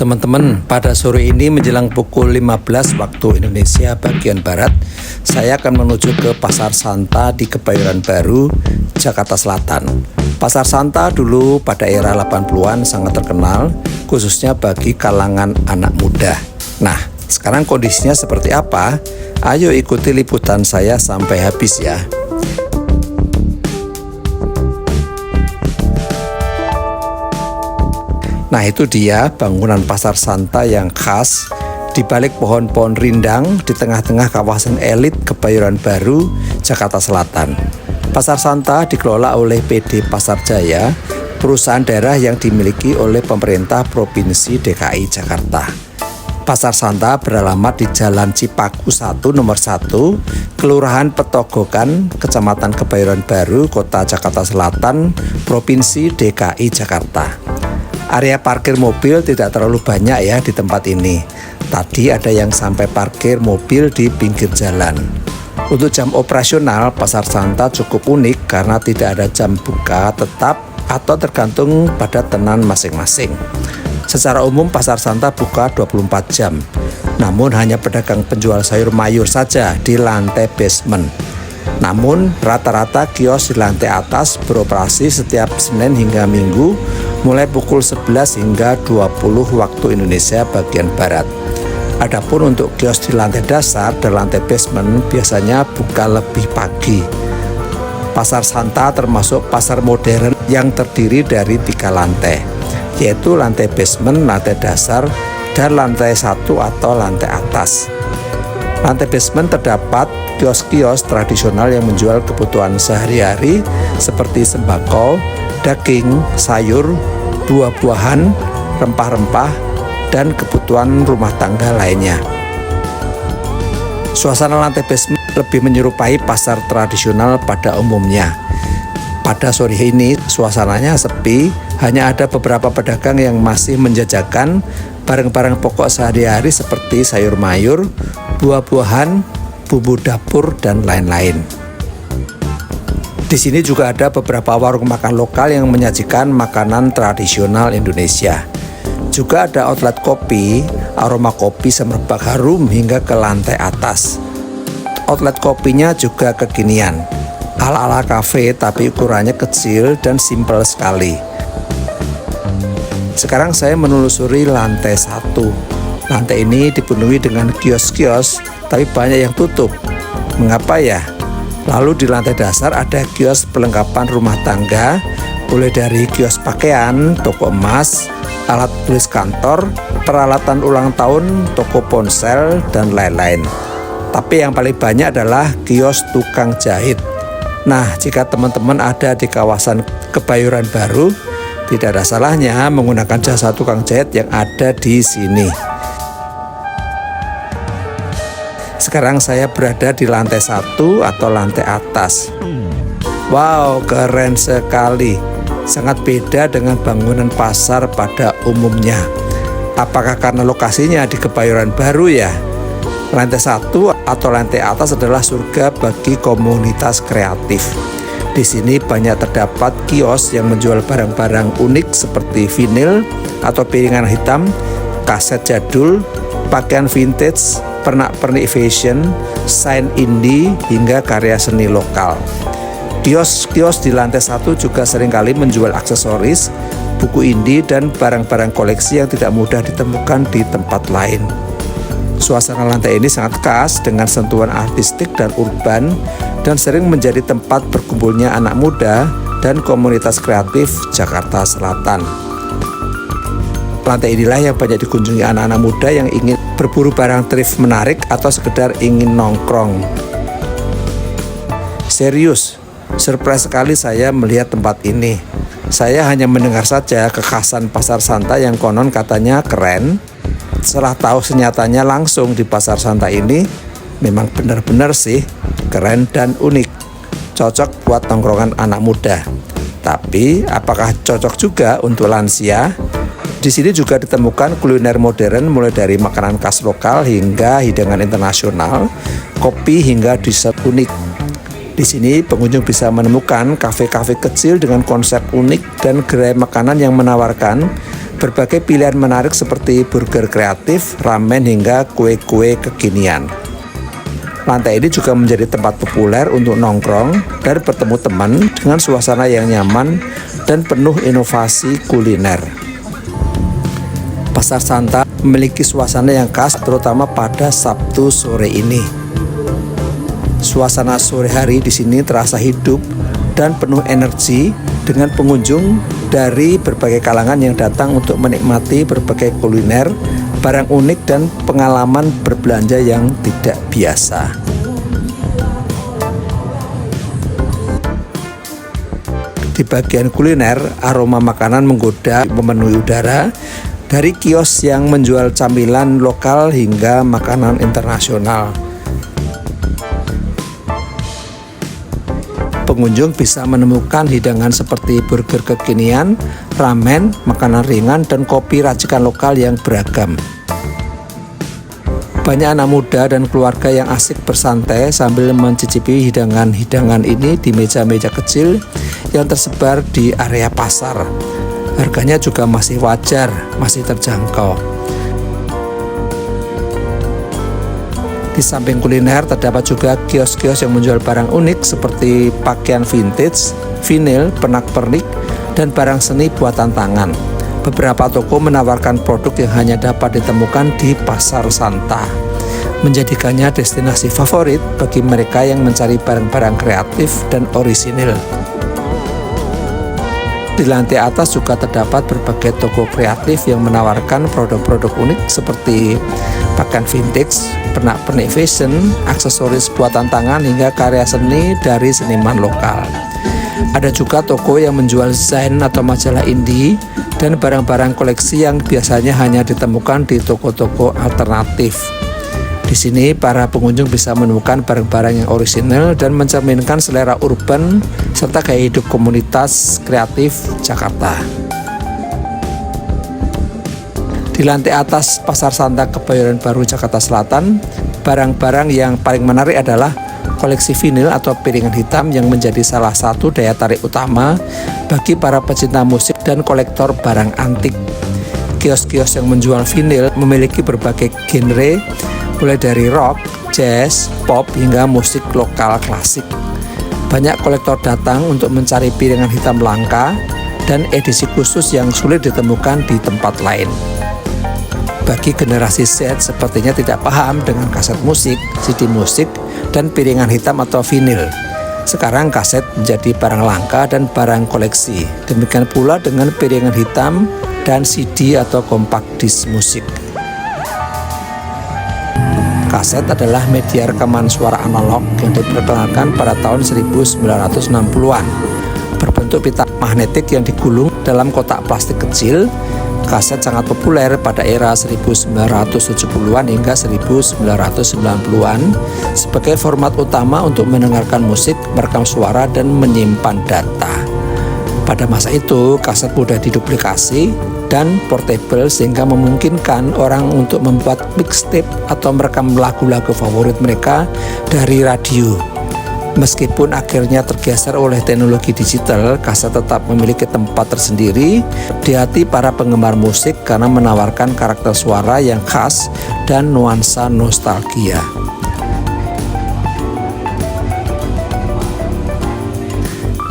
Teman-teman, pada sore ini menjelang pukul 15 waktu Indonesia bagian Barat, saya akan menuju ke Pasar Santa di Kebayoran Baru, Jakarta Selatan. Pasar Santa dulu pada era 80-an sangat terkenal, khususnya bagi kalangan anak muda. Nah, sekarang kondisinya seperti apa? Ayo ikuti liputan saya sampai habis ya. Nah, itu dia bangunan Pasar Santa yang khas di balik pohon-pohon rindang di tengah-tengah kawasan elit Kebayoran Baru, Jakarta Selatan. Pasar Santa dikelola oleh PD Pasar Jaya, perusahaan daerah yang dimiliki oleh pemerintah Provinsi DKI Jakarta. Pasar Santa beralamat di Jalan Cipaku 1 nomor 1, Kelurahan Petogokan, Kecamatan Kebayoran Baru, Kota Jakarta Selatan, Provinsi DKI Jakarta. Area parkir mobil tidak terlalu banyak ya di tempat ini. Tadi ada yang sampai parkir mobil di pinggir jalan. Untuk jam operasional, Pasar Santa cukup unik karena tidak ada jam buka tetap atau tergantung pada tenan masing-masing. Secara umum Pasar Santa buka 24 jam. Namun hanya pedagang penjual sayur mayur saja di lantai basement. Namun rata-rata kios di lantai atas beroperasi setiap Senin hingga Minggu mulai pukul 11 hingga 20 waktu Indonesia bagian Barat. Adapun untuk kios di lantai dasar dan lantai basement biasanya buka lebih pagi. Pasar Santa termasuk pasar modern yang terdiri dari 3 lantai, yaitu lantai basement, lantai dasar, dan lantai 1 atau lantai atas. Lantai basement terdapat kios-kios tradisional yang menjual kebutuhan sehari-hari seperti sembako, daging, sayur, buah-buahan, rempah-rempah, dan kebutuhan rumah tangga lainnya. Suasana lantai basement lebih menyerupai pasar tradisional pada umumnya. Pada sore ini suasananya sepi, hanya ada beberapa pedagang yang masih menjajakan barang-barang pokok sehari-hari seperti sayur mayur, buah-buahan, bumbu dapur, dan lain-lain. Di sini juga ada beberapa warung makan lokal yang menyajikan makanan tradisional Indonesia. Juga ada outlet kopi, aroma kopi semerbak harum hingga ke lantai atas. Outlet kopinya juga kekinian, ala-ala kafe tapi ukurannya kecil dan simpel sekali. Sekarang saya menelusuri lantai 1. Lantai ini dipenuhi dengan kios-kios, tapi banyak yang tutup. Mengapa ya? Lalu di lantai dasar ada kios perlengkapan rumah tangga, mulai dari kios pakaian, toko emas, alat tulis kantor, peralatan ulang tahun, toko ponsel, dan lain-lain. Tapi yang paling banyak adalah kios tukang jahit. Nah, jika teman-teman ada di kawasan Kebayoran Baru, tidak ada salahnya menggunakan jasa tukang jahit yang ada di sini. Sekarang saya berada di lantai 1 atau lantai atas. Wow, keren sekali. Sangat beda dengan bangunan pasar pada umumnya. Apakah karena lokasinya di Kebayoran Baru ya? Lantai 1 atau lantai atas adalah surga bagi komunitas kreatif. Di sini banyak terdapat kios yang menjual barang-barang unik seperti vinil atau piringan hitam, kaset jadul, pakaian vintage, pernak-pernik fashion, sign indie, hingga karya seni lokal. Kios-kios di lantai 1 juga seringkali menjual aksesoris, buku indie, dan barang-barang koleksi yang tidak mudah ditemukan di tempat lain. Suasana lantai ini sangat khas dengan sentuhan artistik dan urban dan sering menjadi tempat berkumpulnya anak muda dan komunitas kreatif Jakarta Selatan. Lantai inilah yang banyak dikunjungi anak-anak muda yang ingin berburu barang thrift menarik atau sekedar ingin nongkrong. Serius, surprise sekali saya melihat tempat ini. Saya hanya mendengar saja kekhasan Pasar Santa yang konon katanya keren. Setelah tahu senyatanya langsung di Pasar Santa ini, memang benar-benar sih keren dan unik. Cocok buat tongkrongan anak muda. Tapi apakah cocok juga untuk lansia? Di sini juga ditemukan kuliner modern mulai dari makanan khas lokal hingga hidangan internasional, kopi hingga dessert unik. Di sini pengunjung bisa menemukan kafe-kafe kecil dengan konsep unik dan gerai makanan yang menawarkan Berbagai pilihan menarik seperti burger kreatif, ramen hingga kue-kue kekinian. Lantai ini juga menjadi tempat populer untuk nongkrong dan bertemu teman dengan suasana yang nyaman dan penuh inovasi kuliner. Pasar Santa memiliki suasana yang khas terutama pada Sabtu sore ini. Suasana sore hari di sini terasa hidup dan penuh energi dengan pengunjung dari berbagai kalangan yang datang untuk menikmati berbagai kuliner, barang unik dan pengalaman berbelanja yang tidak biasa. Di bagian kuliner, aroma makanan menggoda memenuhi udara dari kios yang menjual camilan lokal hingga makanan internasional. Pengunjung bisa menemukan hidangan seperti burger kekinian, ramen, makanan ringan, dan kopi racikan lokal yang beragam. Banyak anak muda dan keluarga yang asik bersantai sambil mencicipi hidangan-hidangan ini di meja-meja kecil yang tersebar di area pasar. Harganya juga masih wajar, masih terjangkau. Di samping kuliner terdapat juga kios-kios yang menjual barang unik seperti pakaian vintage, vinil, pernak-pernik, dan barang seni buatan tangan. Beberapa toko menawarkan produk yang hanya dapat ditemukan di Pasar Santa, menjadikannya destinasi favorit bagi mereka yang mencari barang-barang kreatif dan orisinil. Di lantai atas juga terdapat berbagai toko kreatif yang menawarkan produk-produk unik seperti pakaian vintage, pernak-pernik fashion, aksesoris buatan tangan hingga karya seni dari seniman lokal. Ada juga toko yang menjual zain atau majalah indie dan barang-barang koleksi yang biasanya hanya ditemukan di toko-toko alternatif. Di sini para pengunjung bisa menemukan barang-barang yang orisinal dan mencerminkan selera urban serta gaya hidup komunitas kreatif Jakarta. Di lantai atas Pasar Santa Kebayoran Baru Jakarta Selatan, barang-barang yang paling menarik adalah koleksi vinil atau piringan hitam yang menjadi salah satu daya tarik utama bagi para pecinta musik dan kolektor barang antik. Kios-kios yang menjual vinil memiliki berbagai genre, mulai dari rock, jazz, pop, hingga musik lokal klasik. Banyak kolektor datang untuk mencari piringan hitam langka dan edisi khusus yang sulit ditemukan di tempat lain. Bagi generasi Z sepertinya tidak paham dengan kaset musik, CD musik, dan piringan hitam atau vinil. Sekarang kaset menjadi barang langka dan barang koleksi. Demikian pula dengan piringan hitam dan CD atau compact disc musik. Kaset adalah media rekaman suara analog yang diperkenalkan pada tahun 1960-an. Berbentuk pita magnetik yang digulung dalam kotak plastik kecil, kaset sangat populer pada era 1970-an hingga 1990-an sebagai format utama untuk mendengarkan musik, merekam suara, dan menyimpan data. Pada masa itu, kaset mudah diduplikasi dan portable sehingga memungkinkan orang untuk membuat mixtape atau merekam lagu-lagu favorit mereka dari radio. Meskipun akhirnya tergeser oleh teknologi digital, kaset tetap memiliki tempat tersendiri di hati para penggemar musik karena menawarkan karakter suara yang khas dan nuansa nostalgia.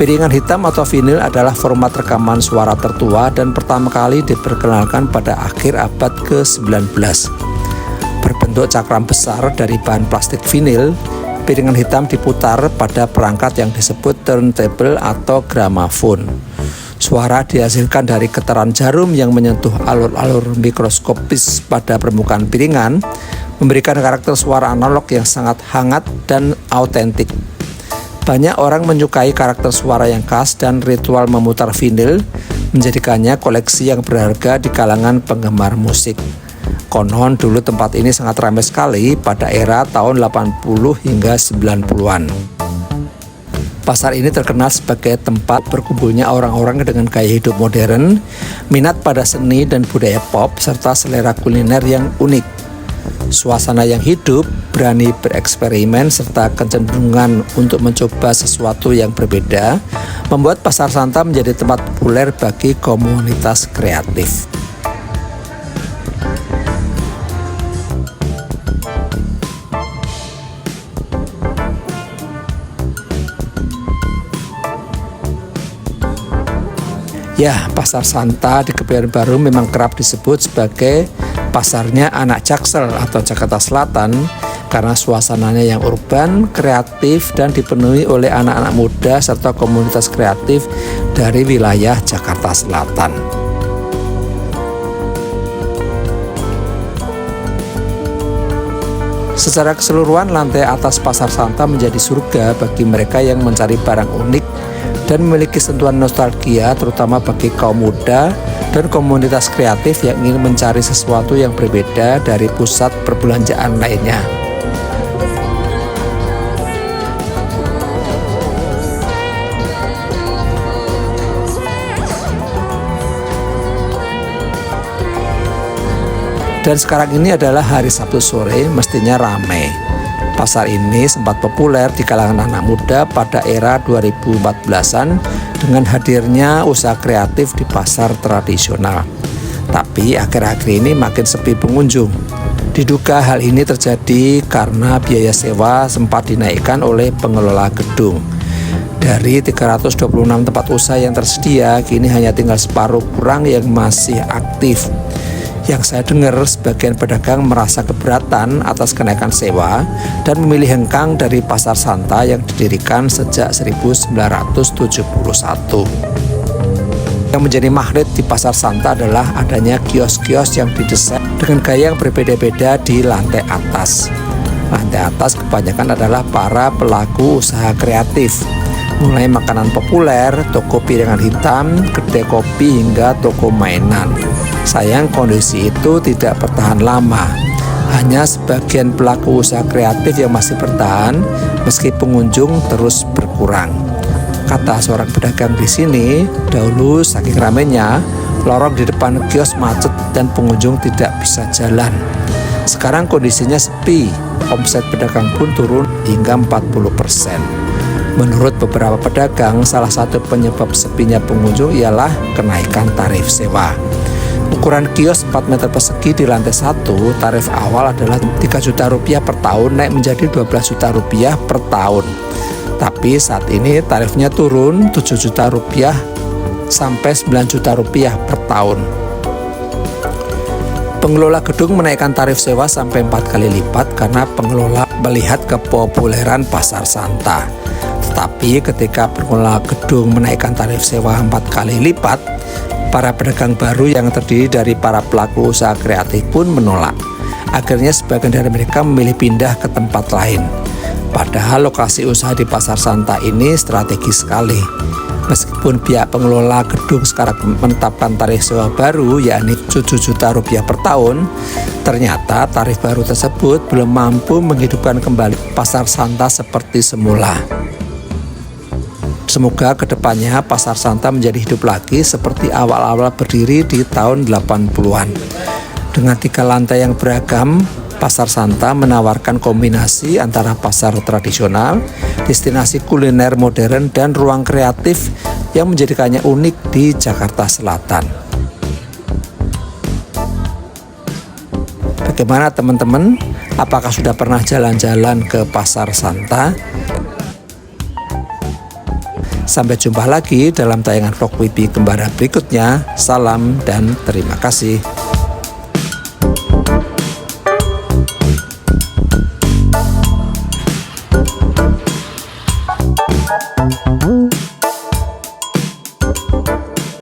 Piringan hitam atau vinil adalah format rekaman suara tertua dan pertama kali diperkenalkan pada akhir abad ke-19. Berbentuk cakram besar dari bahan plastik vinil, piringan hitam diputar pada perangkat yang disebut turntable atau gramafon. Suara dihasilkan dari getaran jarum yang menyentuh alur-alur mikroskopis pada permukaan piringan, memberikan karakter suara analog yang sangat hangat dan autentik. Banyak orang menyukai karakter suara yang khas dan ritual memutar vinil menjadikannya koleksi yang berharga di kalangan penggemar musik. Konon dulu tempat ini sangat ramai sekali pada era tahun 80 hingga 90-an. Pasar ini terkenal sebagai tempat berkumpulnya orang-orang dengan gaya hidup modern, minat pada seni dan budaya pop, serta selera kuliner yang unik. Suasana yang hidup, berani bereksperimen, serta kecenderungan untuk mencoba sesuatu yang berbeda membuat Pasar Santa menjadi tempat populer bagi komunitas kreatif. Ya, Pasar Santa di Kebayoran Baru memang kerap disebut sebagai pasarnya anak Jaksel atau Jakarta Selatan karena suasananya yang urban, kreatif, dan dipenuhi oleh anak-anak muda serta komunitas kreatif dari wilayah Jakarta Selatan. Secara keseluruhan, lantai atas Pasar Santa menjadi surga bagi mereka yang mencari barang unik dan memiliki sentuhan nostalgia, terutama bagi kaum muda dan komunitas kreatif yang ingin mencari sesuatu yang berbeda dari pusat perbelanjaan lainnya. Dan sekarang ini adalah hari Sabtu sore, mestinya ramai. Pasar ini sempat populer di kalangan anak muda pada era 2014-an dengan hadirnya usaha kreatif di pasar tradisional. Tapi akhir-akhir ini makin sepi pengunjung. Diduga hal ini terjadi karena biaya sewa sempat dinaikkan oleh pengelola gedung. Dari 326 tempat usaha yang tersedia, kini hanya tinggal separuh kurang yang masih aktif. Yang saya dengar, sebagian pedagang merasa keberatan atas kenaikan sewa dan memilih hengkang dari Pasar Santa yang didirikan sejak 1971. Yang menjadi magnet di Pasar Santa adalah adanya kios-kios yang didesain dengan gaya yang berbeda-beda di lantai atas. Lantai atas kebanyakan adalah para pelaku usaha kreatif, mulai makanan populer, toko piringan hitam, kedai kopi, hingga toko mainan. Sayang kondisi itu tidak bertahan lama. Hanya sebagian pelaku usaha kreatif yang masih bertahan meski pengunjung terus berkurang. Kata seorang pedagang di sini, dahulu saking ramainya, lorong di depan kios macet dan pengunjung tidak bisa jalan. Sekarang kondisinya sepi, omset pedagang pun turun hingga 40%. Menurut beberapa pedagang, salah satu penyebab sepinya pengunjung ialah kenaikan tarif sewa. Ukuran kios 4 meter persegi di lantai 1, tarif awal adalah 3 juta rupiah per tahun naik menjadi 12 juta rupiah per tahun. Tapi saat ini tarifnya turun 7 juta rupiah sampai 9 juta rupiah per tahun. Pengelola gedung menaikkan tarif sewa sampai 4 kali lipat karena pengelola melihat kepopuleran Pasar Santa. Tetapi ketika pengelola gedung menaikkan tarif sewa 4 kali lipat, para pedagang baru yang terdiri dari para pelaku usaha kreatif pun menolak. Akhirnya sebagian dari mereka memilih pindah ke tempat lain. Padahal lokasi usaha di Pasar Santa ini strategis sekali. Meskipun pihak pengelola gedung sekarang menetapkan tarif sewa baru yakni 7 juta rupiah per tahun, ternyata tarif baru tersebut belum mampu menghidupkan kembali Pasar Santa seperti semula. Semoga kedepannya Pasar Santa menjadi hidup lagi seperti awal-awal berdiri di tahun 80-an. Dengan 3 lantai yang beragam, Pasar Santa menawarkan kombinasi antara pasar tradisional, destinasi kuliner modern, dan ruang kreatif yang menjadikannya unik di Jakarta Selatan. Bagaimana teman-teman? Apakah sudah pernah jalan-jalan ke Pasar Santa? Sampai jumpa lagi dalam tayangan Vlog WIBI Kembara berikutnya. Salam dan terima kasih.